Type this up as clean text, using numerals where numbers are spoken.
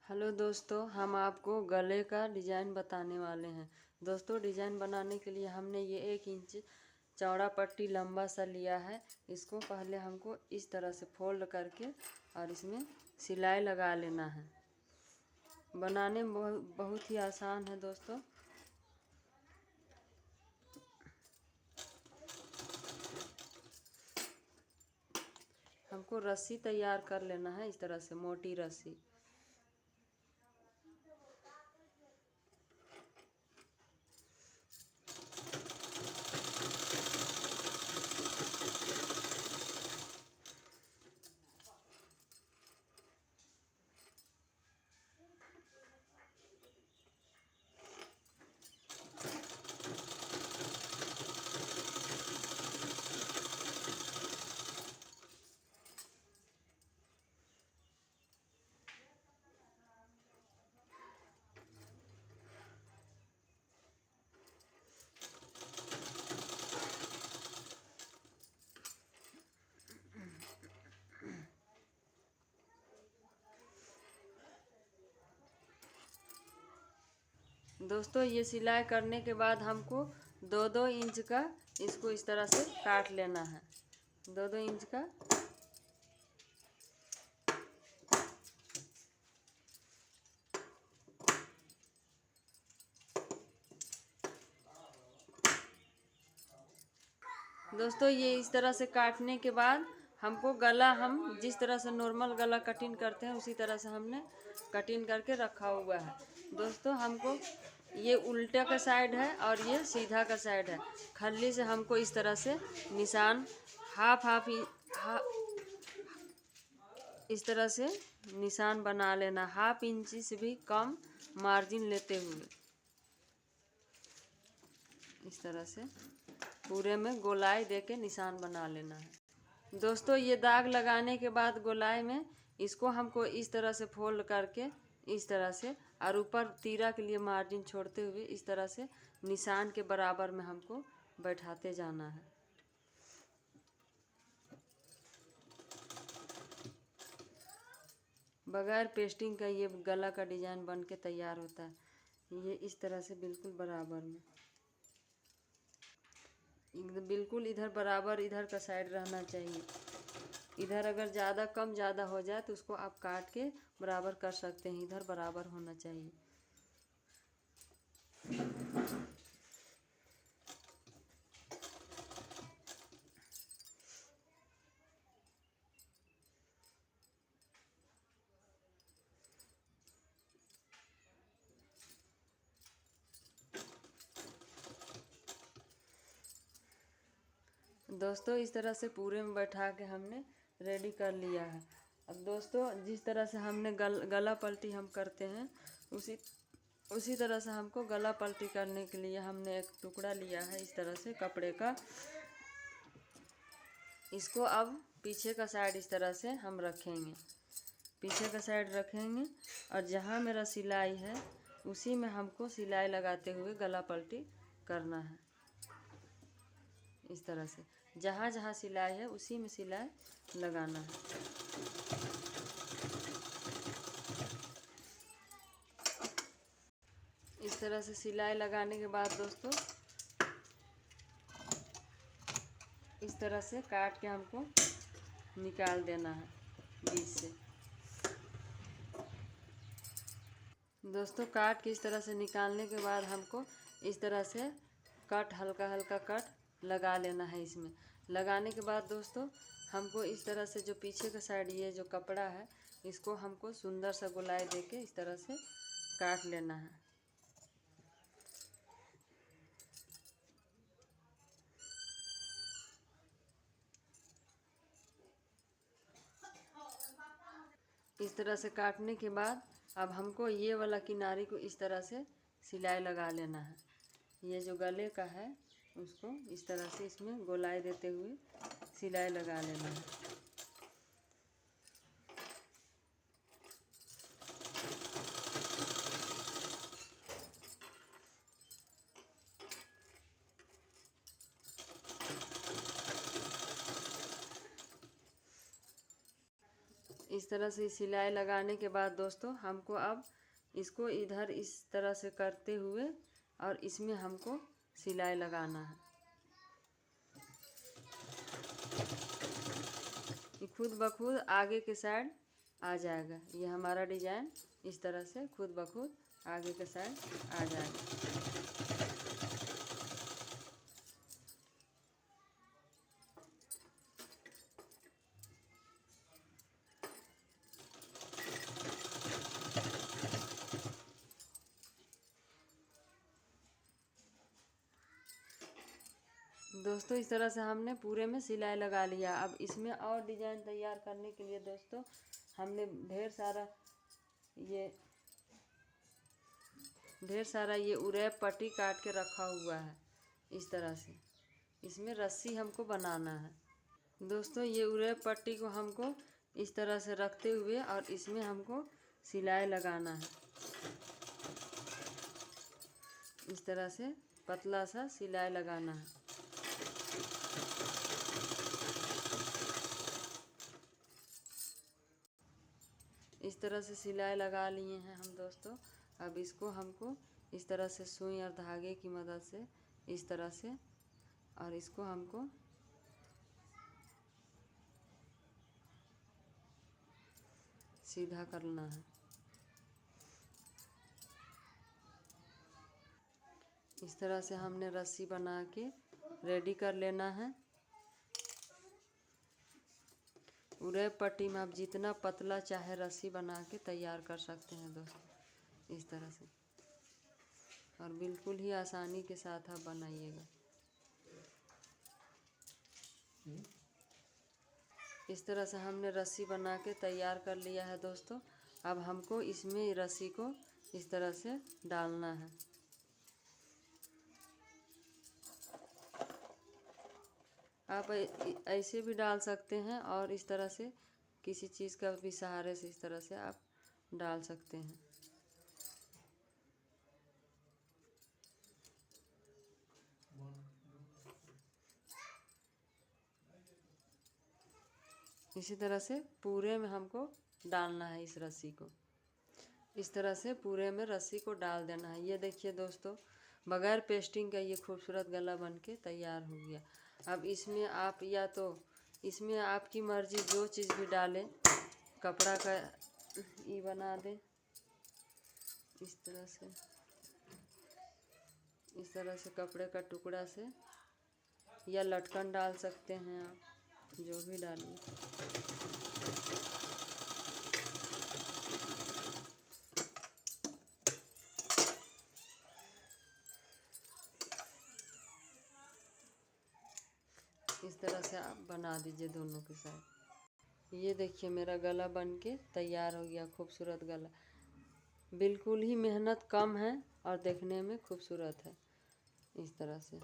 Hello दोस्तों, हम आपको गले का डिज़ाइन बताने वाले हैं। दोस्तों, डिज़ाइन बनाने के लिए हमने ये 1 इंच चौड़ा पट्टी लंबा सा लिया है। इसको पहले हमको इस तरह से फोल्ड करके और इसमें सिलाई लगा लेना है। बनाने में बहुत ही आसान है दोस्तों। हमको रस्सी तैयार कर लेना है, इस तरह से मोटी रस्सी। दोस्तों, ये सिलाई करने के बाद हमको 2-2 इंच का इसको इस तरह से काट लेना है। 2-2 इंच का। दोस्तों, ये इस तरह से काटने के बाद हमको गला, हम जिस तरह से नॉर्मल गला कटिंग करते हैं उसी तरह से हमने कटिंग करके रखा हुआ है। दोस्तों, हमको ये उल्टा का साइड है और ये सीधा का साइड है। खल्ली से हमको इस तरह से निशान हाफ इस तरह से निशान बना लेना। 1/2 इंच से भी कम मार्जिन लेते हुए इस तरह से पूरे में गोलाई देके निशान बना लेना है। दोस्तों, ये दाग लगाने के बाद गोलाई में इसको हमको इस तरह से फोल्ड करके इस तरह से और ऊपर तीरा के लिए मार्जिन छोड़ते हुए इस तरह से निशान के बराबर में हमको बैठाते जाना है। बगैर पेस्टिंग का ये गला का डिज़ाइन बन के तैयार होता है। ये इस तरह से बिल्कुल बराबर में, बिल्कुल इधर बराबर, इधर का साइड रहना चाहिए। इधर अगर ज़्यादा कम ज़्यादा हो जाए तो उसको आप काट के बराबर कर सकते हैं। इधर बराबर होना चाहिए। दोस्तों, इस तरह से पूरे में बैठा के हमने रेडी कर लिया है। अब दोस्तों, जिस तरह से हमने गला पलटी हम करते हैं उसी तरह से हमको गला पलटी करने के लिए हमने एक टुकड़ा लिया है इस तरह से कपड़े का। इसको अब पीछे का साइड इस तरह से हम रखेंगे, पीछे का साइड रखेंगे और जहाँ मेरा सिलाई है उसी में हमको सिलाई लगाते हुए गला पलटी करना है। इस तरह से जहाँ जहाँ सिलाई है उसी में सिलाई लगाना है। इस तरह से सिलाई लगाने के बाद दोस्तों, इस तरह से काट के हमको निकाल देना है बीच से। दोस्तों, काट के इस तरह से निकालने के बाद हमको इस तरह से कट, हल्का हल्का कट लगा लेना है। इसमें लगाने के बाद दोस्तों, हमको इस तरह से जो पीछे का साइड, ये जो कपड़ा है, इसको हमको सुंदर सा गोलाई देके इस तरह से काट लेना है। इस तरह से काटने के बाद अब हमको ये वाला किनारे को इस तरह से सिलाई लगा लेना है। ये जो गले का है उसको इस तरह से इसमें गोलाई देते हुए सिलाई लगा लेना है। इस तरह से सिलाई लगाने के बाद दोस्तों हमको अब इसको इधर इस तरह से करते हुए और इसमें हमको सिलाई लगाना है। ये खुद ब खुद आगे के साइड आ जाएगा। ये हमारा डिजाइन इस तरह से खुद ब खुद आगे के साइड आ जाएगा। दोस्तों इस तरह से हमने पूरे में सिलाई लगा लिया। अब इसमें और डिजाइन तैयार करने के लिए दोस्तों हमने ढेर सारा ये उरेप पट्टी काट के रखा हुआ है। इस तरह से इसमें रस्सी हमको बनाना है। दोस्तों ये उरेप पट्टी को हमको इस तरह से रखते हुए और इसमें हमको सिलाई लगाना है। इस तरह से पतला सा सिलाई लगाना है। इस तरह से सिलाई लगा लिए हैं हम दोस्तों। अब इसको हमको इस तरह से सुई और धागे की मदद से इस तरह से और इसको हमको सीधा करना है। इस तरह से हमने रस्सी बना के रेडी कर लेना है। उरेप पट्टी में आप जितना पतला चाहे रस्सी बना के तैयार कर सकते हैं दोस्तों, इस तरह से। और बिल्कुल ही आसानी के साथ आप बनाइएगा। इस तरह से हमने रस्सी बना के तैयार कर लिया है दोस्तों। अब हमको इसमें रस्सी को इस तरह से डालना है। आप ऐसे भी डाल सकते हैं और इस तरह से किसी चीज़ का भी सहारे से इस तरह से आप डाल सकते हैं। इसी तरह से पूरे में हमको डालना है इस रस्सी को। इस तरह से पूरे में रस्सी को डाल देना है। ये देखिए दोस्तों, बगैर पेस्टिंग का ये खूबसूरत गला बन के तैयार हो गया। अब इसमें आप या तो इसमें आपकी मर्ज़ी जो चीज़ भी डालें, कपड़ा का ये बना दें इस तरह से कपड़े का टुकड़ा से, या लटकन डाल सकते हैं आप, जो भी डालिए। इस तरह से आप बना दीजिए दोनों के साथ। ये देखिए मेरा गला बन के तैयार हो गया, खूबसूरत गला। बिल्कुल ही मेहनत कम है और देखने में खूबसूरत है इस तरह से।